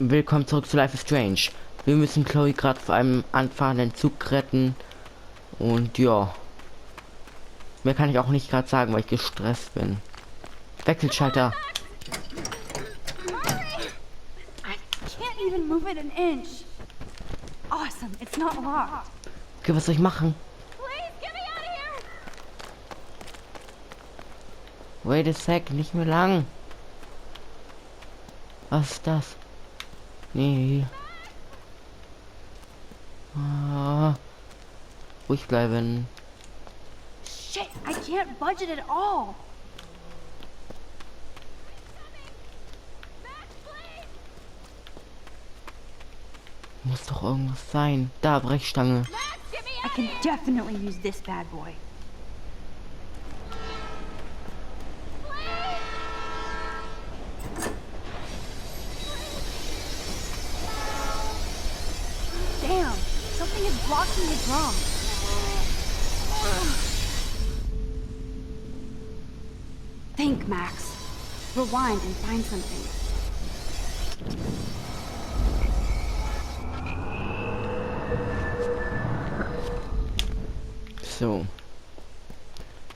Willkommen zurück zu Life is Strange. Wir müssen Chloe gerade vor einem anfahrenden Zug retten. Und ja. Mehr kann ich auch nicht gerade sagen, weil ich gestresst bin. Wechselschalter. I can't even move it an inch. Awesome, it's not locked. Okay, was soll ich machen? Please get me out of here. Wait a sec, nicht mehr lang. Was ist das? Nee. Ruhig bleiben. Shit, I can't budge it at all. Muss doch irgendwas sein. Da, Brechstange. I can definitely use this bad boy. Damn, something is blocking the drum. Think, Max. Rewind and find something. So.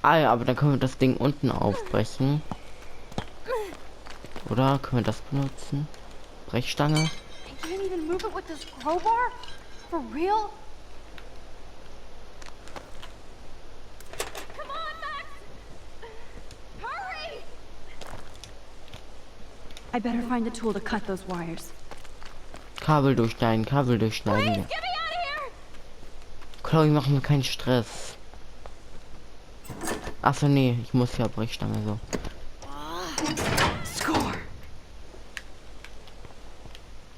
Ah ja, aber dann können wir das Ding unten aufbrechen. Oder können wir das benutzen? Brechstange. I can't even move it with this crowbar? For real? Come on, Max! Hurry! I better find a tool to cut those wires. Kabel durchschneiden, Kabel durchschneiden. Please, get me out of here! Chloe, machen wir keinen Stress. Achso, nee, ich muss ja Brechstange so. Score!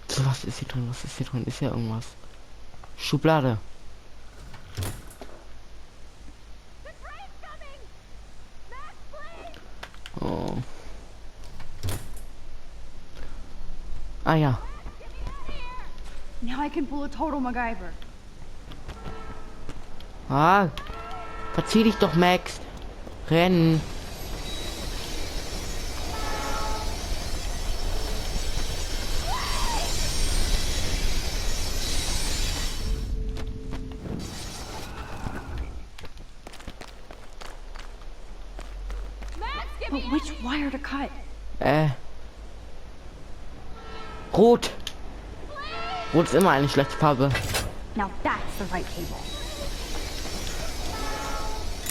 So, was ist hier drin? Was ist hier drin? Ist ja irgendwas. Schublade. Oh. Ah ja. Now I can pull a total MacGyver. Ah. Verzieh dich doch, Max. Rennen. But which wire to cut? Rot. Rot ist immer eine schlechte Farbe. Now that's the right cable.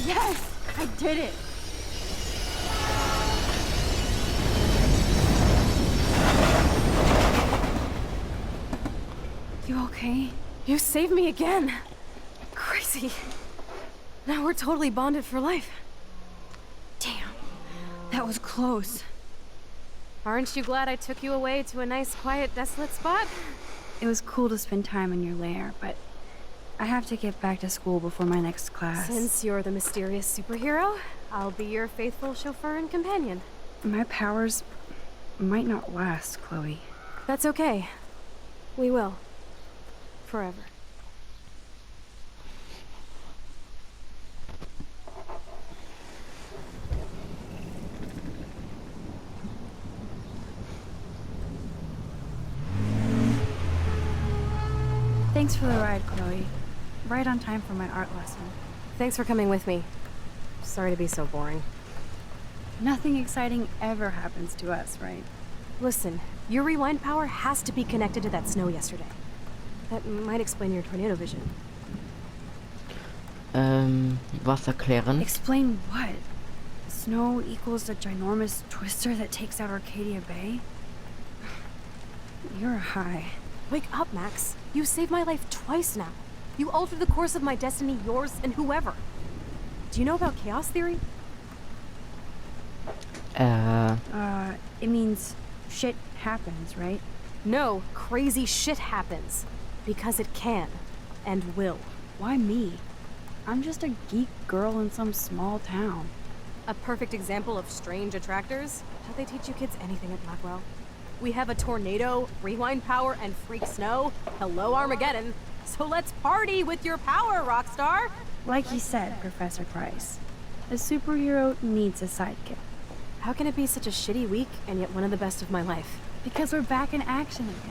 Yes! I did it! You okay? You saved me again. Crazy. Now we're totally bonded for life. Damn, that was close. Aren't you glad I took you away to a nice, quiet, desolate spot? It was cool to spend time in your lair, but I have to get back to school before my next class. Since you're the mysterious superhero, I'll be your faithful chauffeur and companion. My powers might not last, Chloe. That's okay. We will. Forever. Thanks for the ride, Chloe. Right on time for my art lesson. Thanks for coming with me. Sorry to be so boring. Nothing exciting ever happens to us, right? Listen, your rewind power has to be connected to that snow yesterday. That might explain your tornado vision. Was erklären? Explain what? Snow equals a ginormous twister that takes out Arcadia Bay? You're high. Wake up, Max. You saved my life twice now. You altered the course of my destiny, yours, and whoever. Do you know about chaos theory? It means shit happens, right? No, crazy shit happens. Because it can. And will. Why me? I'm just a geek girl in some small town. A perfect example of strange attractors. How'd they teach you kids anything at Blackwell? We have a tornado, rewind power, and freak snow. Hello, Armageddon. So let's party with your power, Rockstar! Like you said, Professor Price, a superhero needs a sidekick. How can it be such a shitty week and yet one of the best of my life? Because we're back in action again.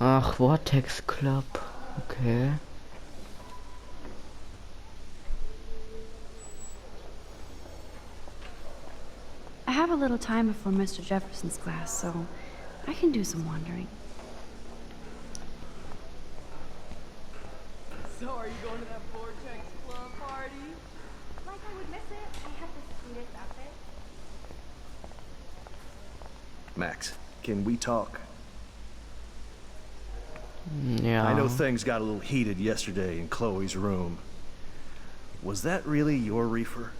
Ach, Vortex Club. Okay. I have a little time before Mr. Jefferson's class, so I can do some wandering. So are you going to that Vortex Club party? Like I would miss it. I have the sweetest outfit. Max, can we talk? Ja. I know things got a little heated yesterday in Chloe's room. Was that really your reefer?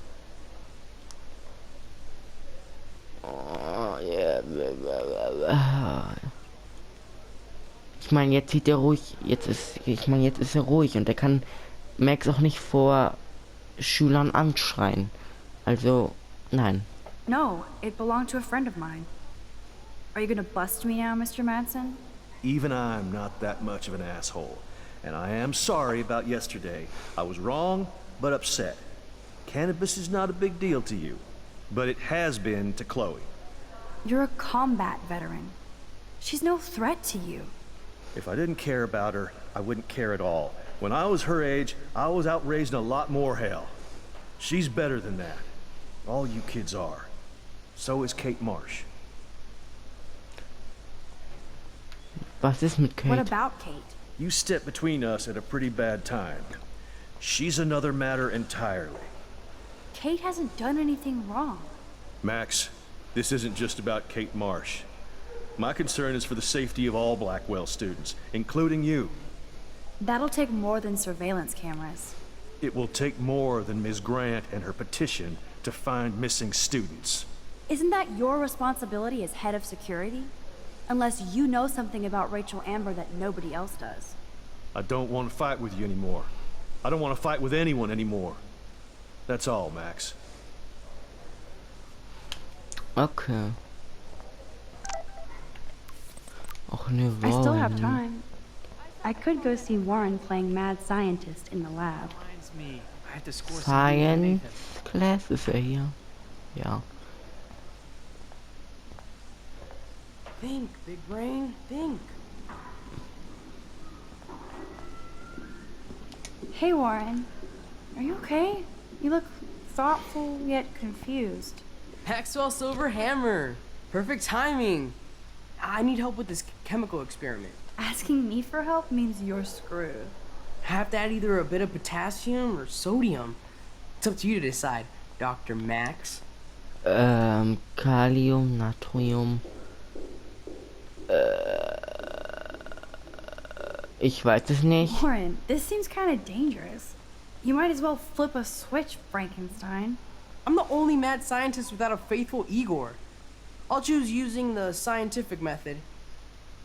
Oh, yeah. Ich meine, jetzt sieht er ruhig, jetzt ist er ruhig und er kann Max auch nicht vor Schülern anschreien. Also, nein. No, it belonged to a friend of mine. Are you gonna bust me now, Mr. Madsen? Even I'm not that much of an asshole. And I am sorry about yesterday. I was wrong, but upset. Cannabis is not a big deal to you, but it has been to Chloe. You're a combat veteran. She's no threat to you. If I didn't care about her, I wouldn't care at all. When I was her age, I was out raising a lot more hell. She's better than that. All you kids are. So is Kate Marsh. Was ist mit Kate? What about Kate? You stepped between us at a pretty bad time. She's another matter entirely. Kate hasn't done anything wrong. Max, this isn't just about Kate Marsh. My concern is for the safety of all Blackwell students, including you. That'll take more than surveillance cameras. It will take more than Ms. Grant and her petition to find missing students. Isn't that your responsibility as head of security? Unless you know something about Rachel Amber that nobody else does. I don't want to fight with you anymore. I don't want to fight with anyone anymore. That's all, Max. Okay. Och ne, I still have Warren. time. I could go see Warren playing mad scientist in the lab. Reminds me, I have to score Science something. Class ist er hier. Ja. Think, big brain, think. Hey, Warren. Are you okay? You look thoughtful yet confused. Maxwell Silver Hammer. Perfect timing. I need help with this chemical experiment. Asking me for help means you're screwed. Have to add either a bit of potassium or sodium. It's up to you to decide, Dr. Max. Kalium, Natrium. Ich weiß es nicht. Warren, this seems kind of dangerous. You might as well flip a switch, Frankenstein. I'm the only mad scientist without a faithful Igor. I'll choose using the scientific method.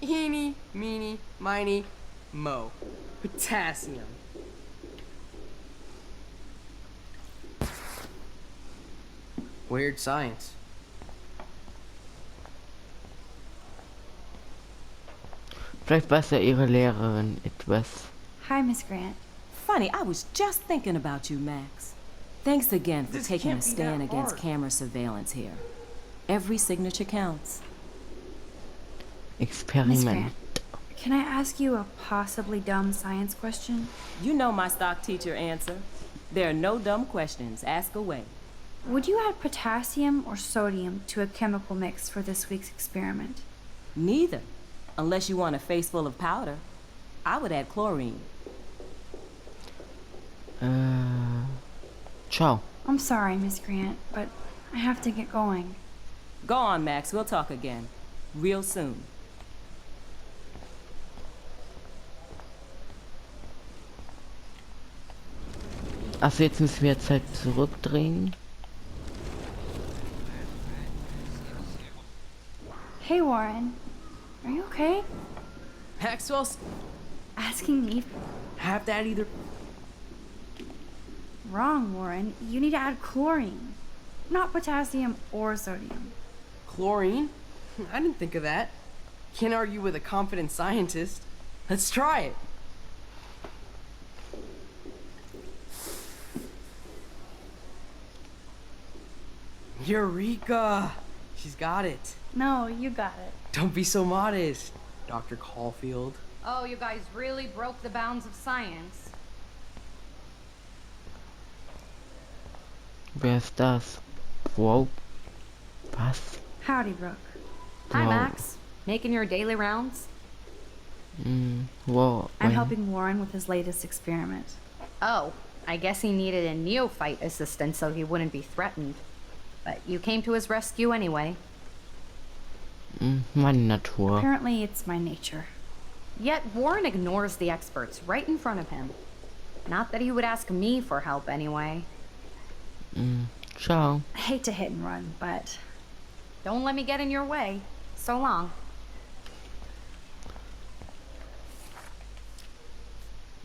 Eeny, meeny, miny, mo. Potassium. Weird science. Vielleicht weiß ja ihre Lehrerin etwas. Hi, Miss Grant. Funny, I was just thinking about you, Max. Thanks again for This taking can't a be stand that against hard. camera surveillance here. Every signature counts. Miss Experiment. Grant, can I ask you a possibly dumb science question? You know my stock teacher answer. There are no dumb questions. Ask away. Would you add potassium or sodium to a chemical mix for this week's experiment? Neither. Unless you want a face full of powder. I would add chlorine. Ciao. I'm sorry, Miss Grant, but I have to get going. Go on, Max. We'll talk again. Real soon. Also jetzt müssen wir jetzt halt zurückdrehen. Hey, Warren. Are you okay? Maxwell's Asking me? have that either. Wrong, Warren. You need to add chlorine, not potassium or sodium. Chlorine? I didn't think of that. Can't argue with a confident scientist. Let's try it. Eureka! She's got it. No, you got it. Don't be so modest, Dr. Caulfield. Oh, you guys really broke the bounds of science. Wer ist das? Wow. Was? Howdy, Brooke. Hi, Wow. Max. Making your daily rounds? Wow. I'm helping Warren with his latest experiment. Oh, I guess he needed a neophyte assistant so he wouldn't be threatened. But you came to his rescue anyway. Meine Natur. Apparently, it's my nature. Yet Warren ignores the experts right in front of him. Not that he would ask me for help anyway. Ciao. I hate to hit and run, but Don't let me get in your way. So long.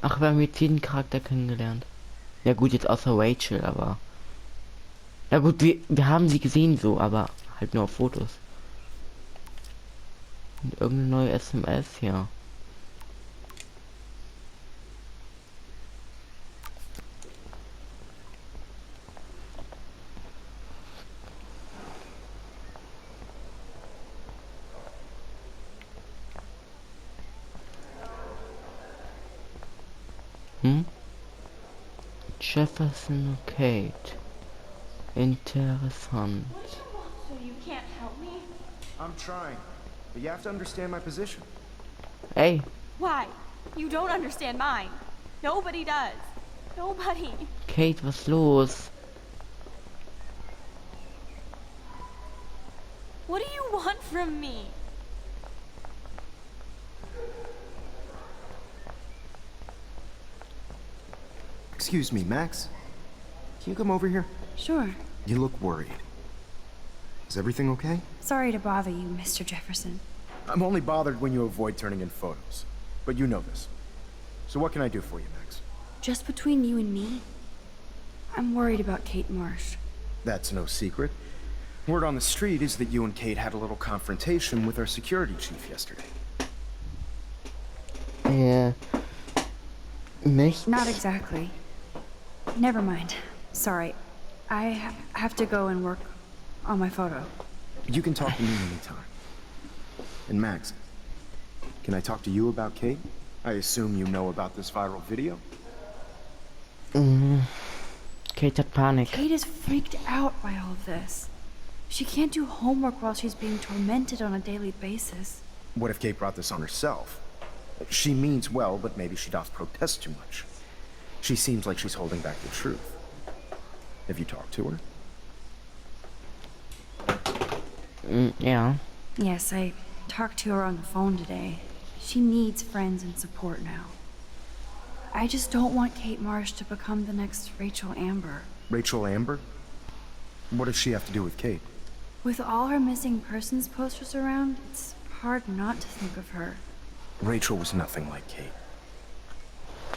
Ach, wir haben jetzt jeden Charakter kennengelernt. Ja gut, jetzt außer Rachel, aber... Ja gut, wir haben sie gesehen so, aber halt nur auf Fotos. Und irgendeine neue SMS hier. Jefferson und Kate. Interessant. So you can't help me? I'm trying, but you have to understand my position. Ey, Why? You don't understand mine. Nobody does. Nobody. Kate, was los? What do you want from me? Excuse me, Max. Can you come over here? sure. You look worried. Is everything okay? Sorry to bother you, Mr. Jefferson. I'm only bothered when you avoid turning in photos. But you know this. So what can I do for you, Max? Just between you and me, I'm worried about Kate Marsh. That's no secret. Word on the street is that you and Kate had a little confrontation with our security chief yesterday. Nicht? Not exactly. Never mind. Sorry. I have to go and work on my photo. You can talk to me anytime. And Max, can I talk to you about Kate? I assume you know about this viral video? Kate hat Panik. Kate is freaked out by all of this. She can't do homework while she's being tormented on a daily basis. What if Kate brought this on herself? She means well, but maybe she doth protest too much. She seems like she's holding back the truth. Have you talked to her? Ja. Yes, I talked to her on the phone today. She needs friends and support now. I just don't want Kate Marsh to become the next Rachel Amber. Rachel Amber? What does she have to do with Kate? With all her missing persons posters around, it's hard not to think of her. Rachel was nothing like Kate.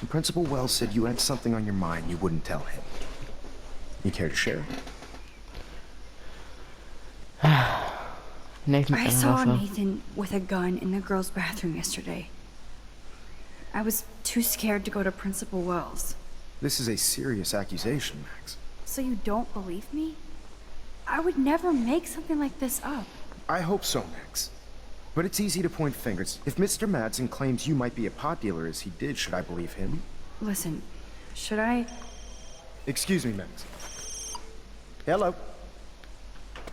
And Principal Wells said you had something on your mind you wouldn't tell him. You care to share? I saw Nathan with a gun in the girls' bathroom yesterday. I was too scared to go to Principal Wells. This is a serious accusation, Max. So you don't believe me? I would never make something like this up. I hope so, Max. But it's easy to point fingers. If Mr. Madsen claims you might be a pot dealer as he did, should I believe him? Listen, should I? Excuse me, Max. Hello?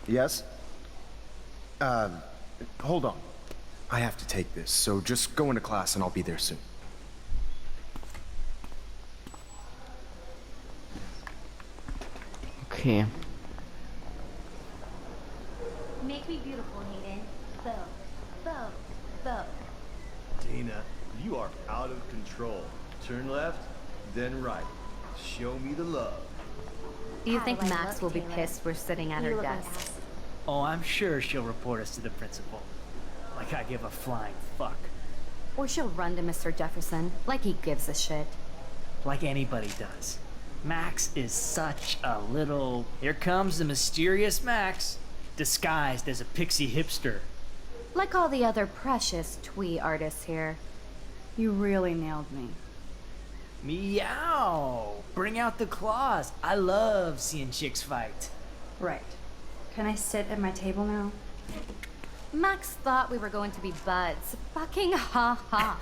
Yes? Hold on. I have to take this, so just go into class and I'll be there soon. Okay. Make me beautiful, Hayden. Bo. Bo. Bo. Dana, you are out of control. Turn left, then right. Show me the love. Do you How think do I Max look, will be Taylor? pissed we're sitting at You her look like desk? ass. Oh, I'm sure she'll report us to the principal. Like I give a flying fuck. Or she'll run to Mr. Jefferson, like he gives a shit. Like anybody does. Max is such a little... Here comes the mysterious Max, disguised as a pixie hipster. Like all the other precious twee artists here. You really nailed me. Meow! Bring out the claws. I love seeing chicks fight. Right. Can I sit at my table now? Max thought we were going to be buds. Fucking ha ha.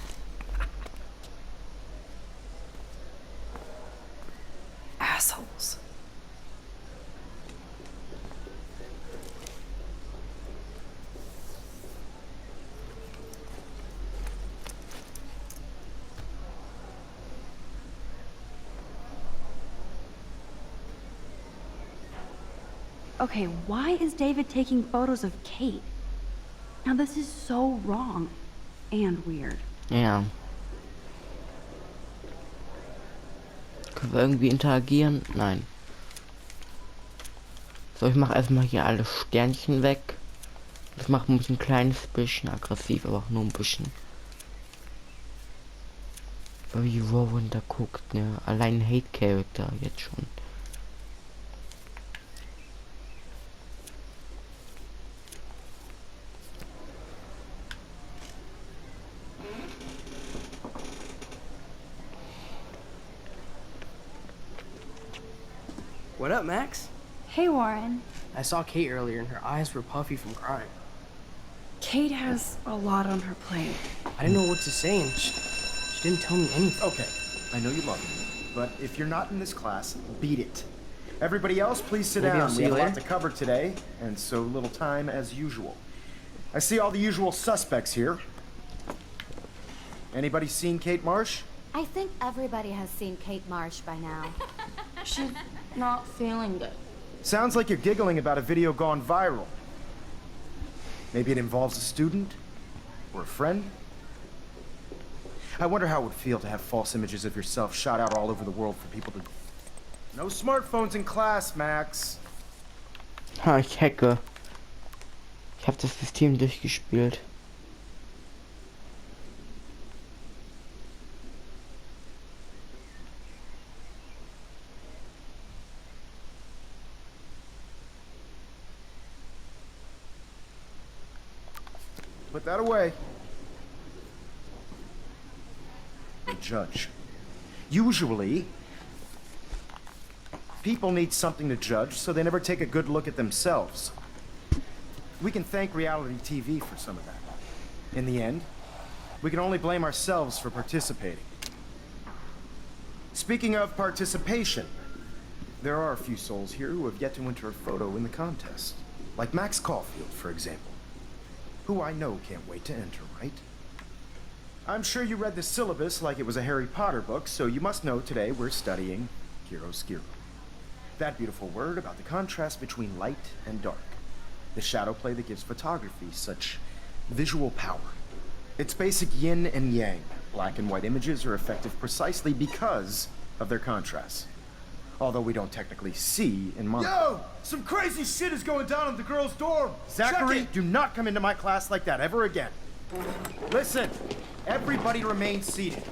Assholes. Okay, why is David taking photos of Kate? Now this is so wrong and weird. Ja. Können wir irgendwie interagieren? Nein. So, ich mache erstmal hier alle Sternchen weg. Das macht mich ein kleines bisschen aggressiv, aber auch nur ein bisschen. Weil wie Rowan da guckt, ne? Allein Hate-Character jetzt schon. What up, Max? Hey, Warren. I saw Kate earlier and her eyes were puffy from crying. Kate has a lot on her plate. I didn't know what to say and she didn't tell me anything. Okay, I know you love me, but if you're not in this class, beat it. Everybody else, please sit Maybe I'll down. see We you have a lot later. to cover today, and so little time as usual. I see all the usual suspects here. Anybody seen Kate Marsh? I think everybody has seen Kate Marsh by now. She's not feeling good. Sounds like you're giggling about a video gone viral. Maybe it involves a student? Or a friend? I wonder how it would feel to have false images of yourself shot out all over the world for people to... No smartphones in class, Max. Ha, ich hacke. Ich habe das System durchgespielt. Put that away. The judge. Usually, people need something to judge, so they never take a good look at themselves. We can thank reality TV for some of that. In the end, we can only blame ourselves for participating. Speaking of participation, there are a few souls here who have yet to enter a photo in the contest. Like Max Caulfield, for example. Who I know can't wait to enter, right? I'm sure you read the syllabus like it was a Harry Potter book, so you must know today we're studying chiaroscuro. That beautiful word about the contrast between light and dark. The shadow play that gives photography such visual power. It's basic yin and yang. Black and white images are effective precisely because of their contrast. Although we don't technically see in mono. Yo! Some crazy shit is going down in the girls' dorm! Zachary, Check it! do not come into my class like that ever again. Listen, everybody remain seated.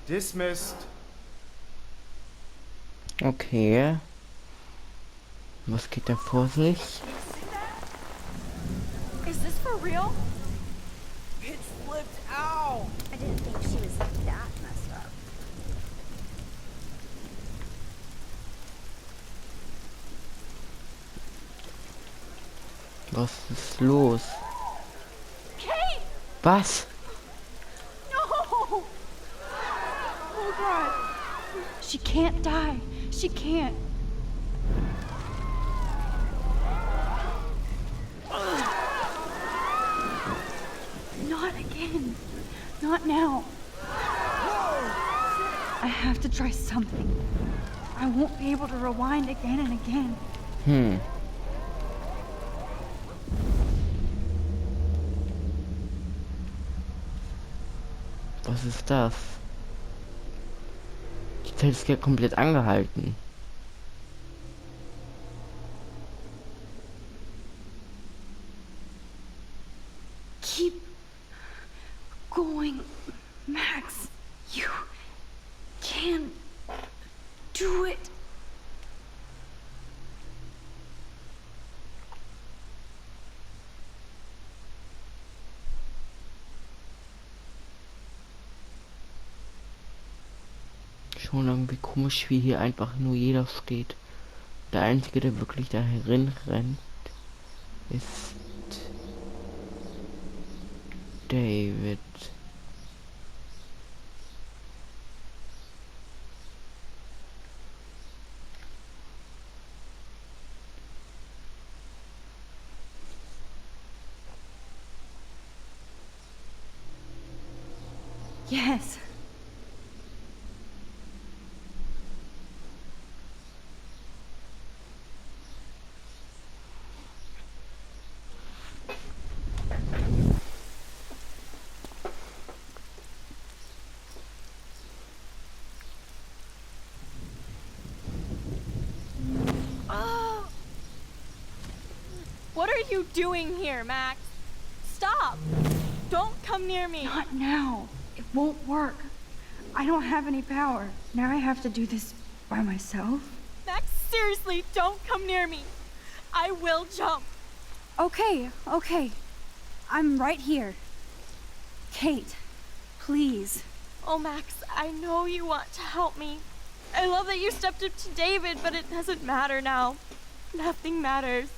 Dismissed. Okay. Was geht da vor sich? Is this for real? It flipped out. I didn't think she was that messed up. Was ist los? Kate! Was? No! Oh god. She can't die. She can't. Not again. Not now. I have to try something. I won't be able to rewind again and again. Was ist das? Die Zeit ist ja komplett angehalten. going, Max. You can do it. Schon irgendwie komisch, wie hier einfach nur jeder steht. Der Einzige, der wirklich dahin rennt, ist David. Yes. What are you doing here, Max? Stop! Don't come near me! Not now. It won't work. I don't have any power. Now I have to do this by myself. Max, seriously, don't come near me! I will jump! Okay. I'm right here. Kate, please. Oh, Max, I know you want to help me. I love that you stepped up to David, but it doesn't matter now. Nothing matters.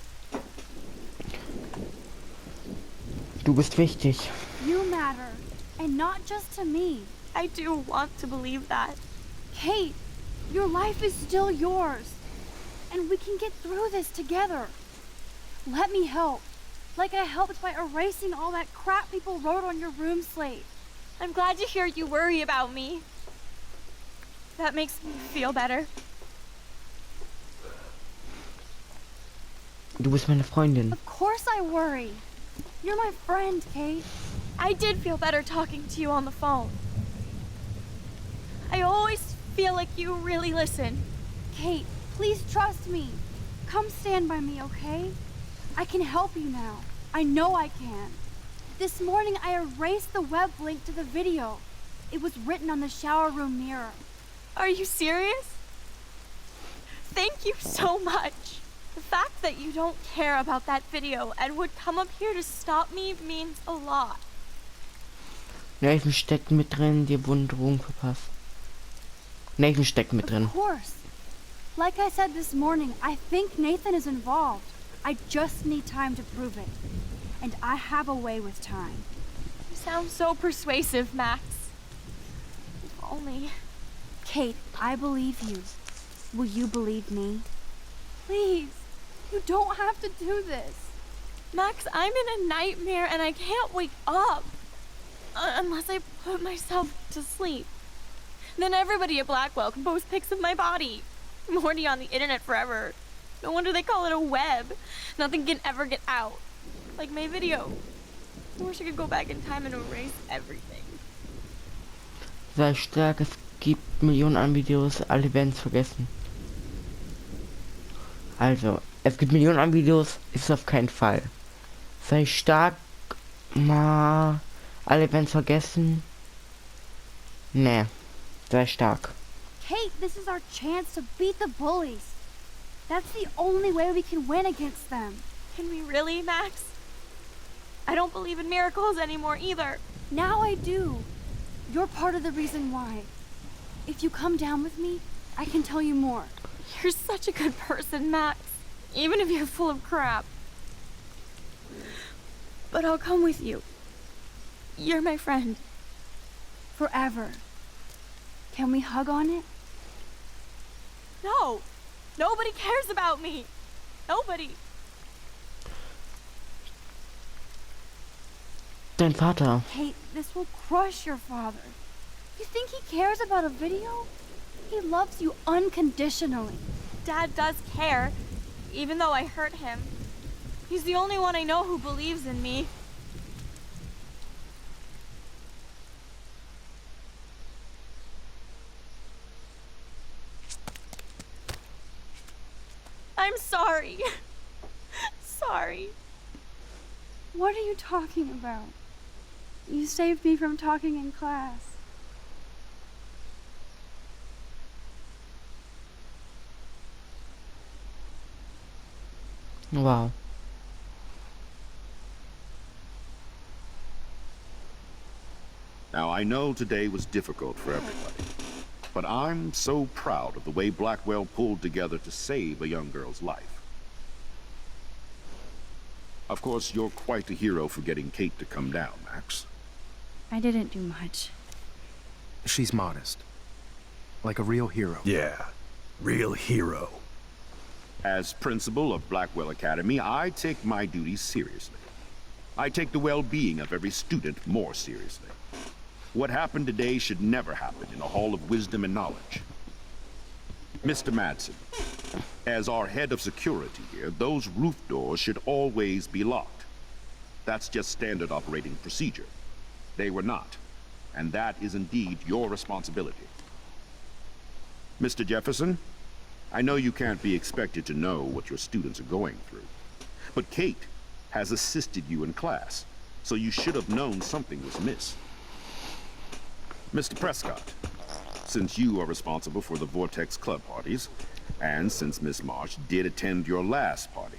Du bist wichtig. You matter. And not just to me. I do want to believe that. Kate, your life is still yours. And we can get through this together. Let me help. Like I helped by erasing all that crap people wrote on your room slate. I'm glad to hear you worry about me. That makes me feel better. Du bist meine Freundin. Of course I worry. You're my friend, Kate. I did feel better talking to you on the phone. I always feel like you really listen. Kate, please trust me. Come stand by me, okay? I can help you now. I know I can. This morning I erased the web link to the video. It was written on the shower room mirror. Are you serious? Thank you so much. The fact that you don't care about that video and would come up here to stop me means a lot. Nathan steckt mit drin, dir wurden Drogen verpasst. Nathan steckt mit drin. Of course. Like I said this morning, I think Nathan is involved. I just need time to prove it. And I have a way with time. You sound so persuasive, Max. If only... Kate, I believe you. Will you believe me? Please, you don't have to do this. Max, I'm in a nightmare and I can't wake up. Unless I put myself to sleep. Then everybody at Blackwell can post pics of my body. I'm already on the internet forever. No wonder they call it a web. Nothing can ever get out. Like my video. I wish I could go back in time and erase everything. Sei stark, es gibt Millionen an Videos, alle werden es vergessen. Also, es gibt Millionen an Videos, ist es auf keinen Fall. Sei stark, alle werden es vergessen. Nee, sei stark. Kate, this is our chance to beat the bullies. That's the only way we can win against them. Can we really, Max? I don't believe in miracles anymore either. Now I do. You're part of the reason why. If you come down with me, I can tell you more. You're such a good person, Max. Even if you're full of crap. But I'll come with you. You're my friend. Forever. Can we hug on it? No! Nobody cares about me! Nobody! Dein Vater. Kate, this will crush your father. You think he cares about a video? He loves you unconditionally. Dad does care, even though I hurt him. He's the only one I know who believes in me. I'm sorry. Sorry. What are you talking about? You saved me from talking in class. Wow. Now, I know today was difficult for everybody, but I'm so proud of the way Blackwell pulled together to save a young girl's life. Of course, you're quite a hero for getting Kate to come down, Max. I didn't do much. She's modest. Like a real hero. Yeah, real hero. As principal of Blackwell Academy, I take my duties seriously. I take the well-being of every student more seriously. What happened today should never happen in a hall of wisdom and knowledge. Mr. Madsen, as our head of security here, those roof doors should always be locked. That's just standard operating procedure. They were not, and that is indeed your responsibility. Mr. Jefferson, I know you can't be expected to know what your students are going through, but Kate has assisted you in class, so you should have known something was amiss. Mr. Prescott, since you are responsible for the Vortex Club parties, and since Miss Marsh did attend your last party,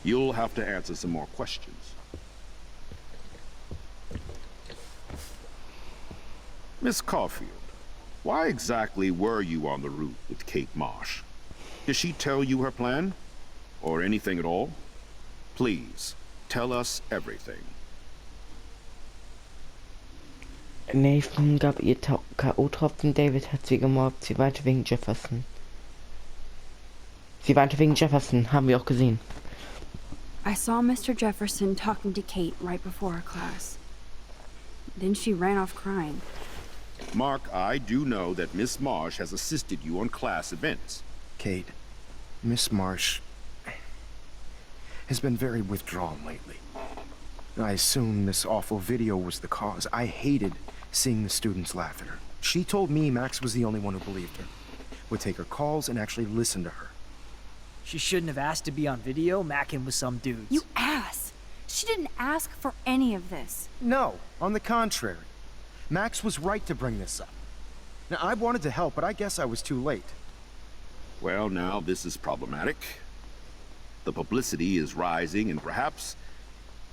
you'll have to answer some more questions. Miss Caulfield, why exactly were you on the roof with Kate Marsh? Did she tell you her plan? Or anything at all? Please, tell us everything. Nathan gab ihr K.O.-Tropfen, David hat sie gemobbt, sie weinte wegen Jefferson. Sie weinte wegen Jefferson, haben wir auch gesehen. I saw Mr. Jefferson talking to Kate right before her class. Then she ran off crying. Mark, I do know that Miss Marsh has assisted you on class events. Kate, Miss Marsh has been very withdrawn lately. I assume this awful video was the cause. I hated seeing the students laugh at her. She told me Max was the only one who believed her, would take her calls and actually listen to her. She shouldn't have asked to be on video macking with some dudes. You ass! She didn't ask for any of this. No, on the contrary. Max was right to bring this up. Now, I wanted to help, but I guess I was too late. Well, now this is problematic. The publicity is rising, and perhaps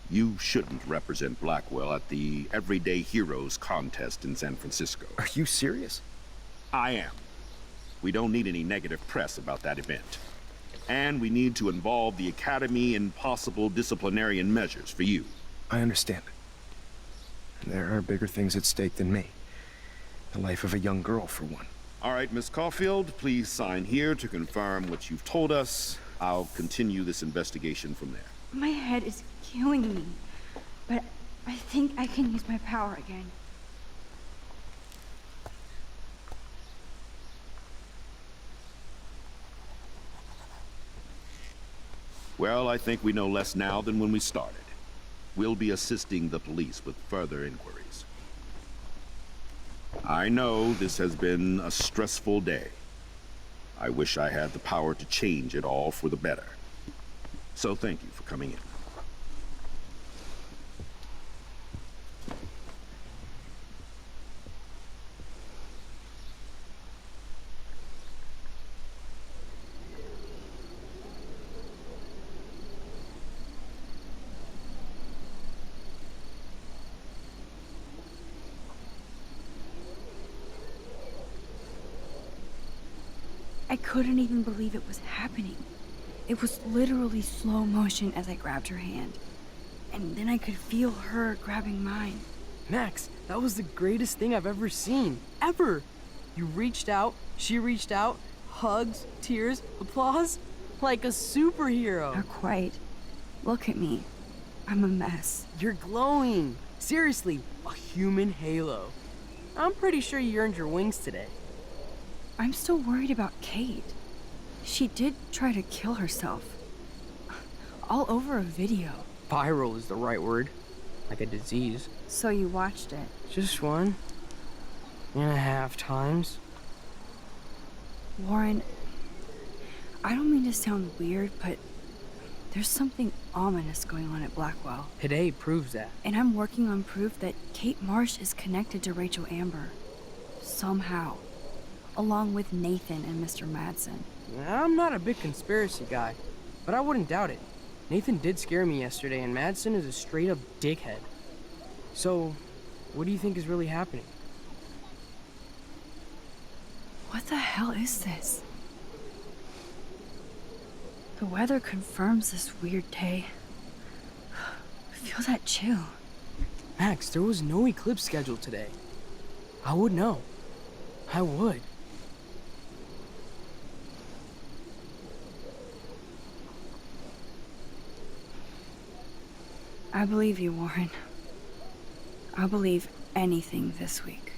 you shouldn't represent Blackwell at the Everyday Heroes contest in San Francisco. Are you serious? I am. We don't need any negative press about that event. And we need to involve the Academy in possible disciplinarian measures for you. I understand. There are bigger things at stake than me. The life of a young girl, for one. All right, Miss Caulfield, please sign here to confirm what you've told us. I'll continue this investigation from there. My head is killing me, but I think I can use my power again. Well, I think we know less now than when we started. We'll be assisting the police with further inquiries. I know this has been a stressful day. I wish I had the power to change it all for the better. So thank you for coming in. I couldn't even believe it was happening. It was literally slow motion as I grabbed her hand. And then I could feel her grabbing mine. Max, that was the greatest thing I've ever seen. Ever! You reached out, she reached out, hugs, tears, applause. Like a superhero. Not quite. Look at me. I'm a mess. You're glowing. Seriously, a human halo. I'm pretty sure you earned your wings today. I'm still worried about Kate. She did try to kill herself. All over a video. Viral is the right word. Like a disease. So you watched it? Just 1.5 times. Warren, I don't mean to sound weird, but there's something ominous going on at Blackwell. Today proves that. And I'm working on proof that Kate Marsh is connected to Rachel Amber. Somehow. Along with Nathan and Mr. Madsen. I'm not a big conspiracy guy, but I wouldn't doubt it. Nathan did scare me yesterday, and Madsen is a straight-up dickhead. So, what do you think is really happening? What the hell is this? The weather confirms this weird day. Feel that chill. Max, there was no eclipse scheduled today. I would know. I would. I believe you, Warren. I'll believe anything this week.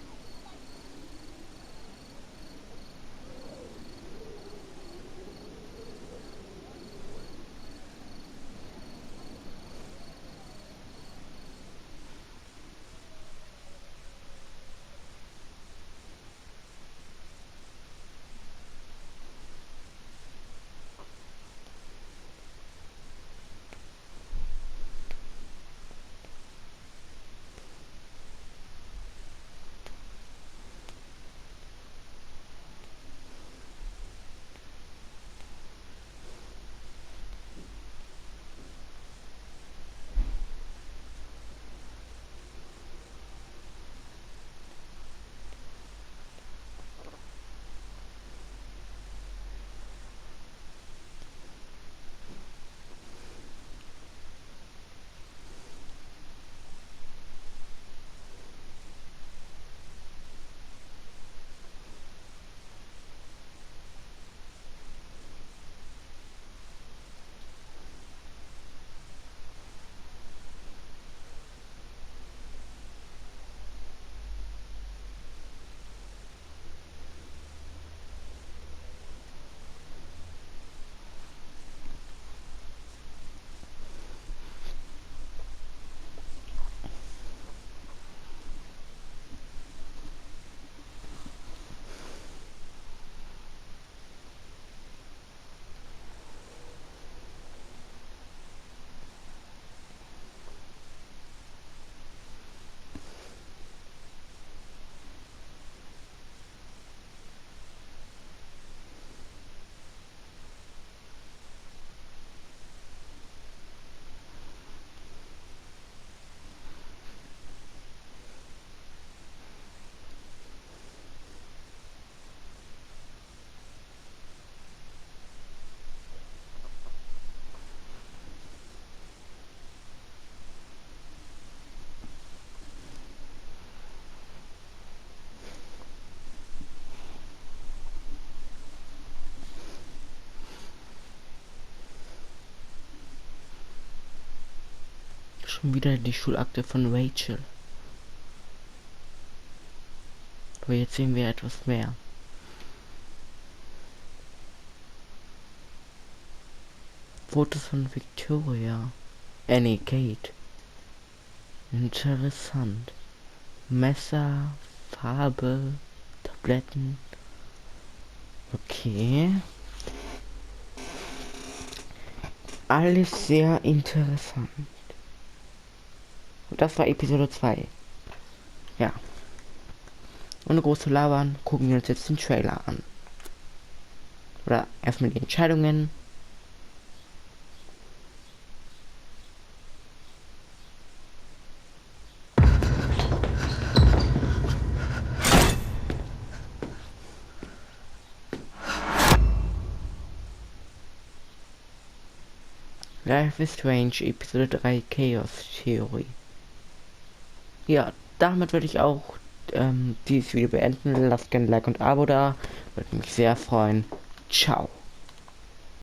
Schon wieder die Schulakte von Rachel. Aber jetzt sehen wir etwas mehr. Fotos von Victoria. Nee, Kate. Interessant. Messer, Farbe, Tabletten. Okay. Alles sehr interessant. Und das war Episode 2. Ja. Ohne groß zu labern, gucken wir uns jetzt den Trailer an. Oder erstmal die Entscheidungen. Life is Strange, Episode 3, Chaos Theory. Ja, damit würde ich auch dieses Video beenden. Lasst gerne ein Like und Abo da. Würde mich sehr freuen. Ciao.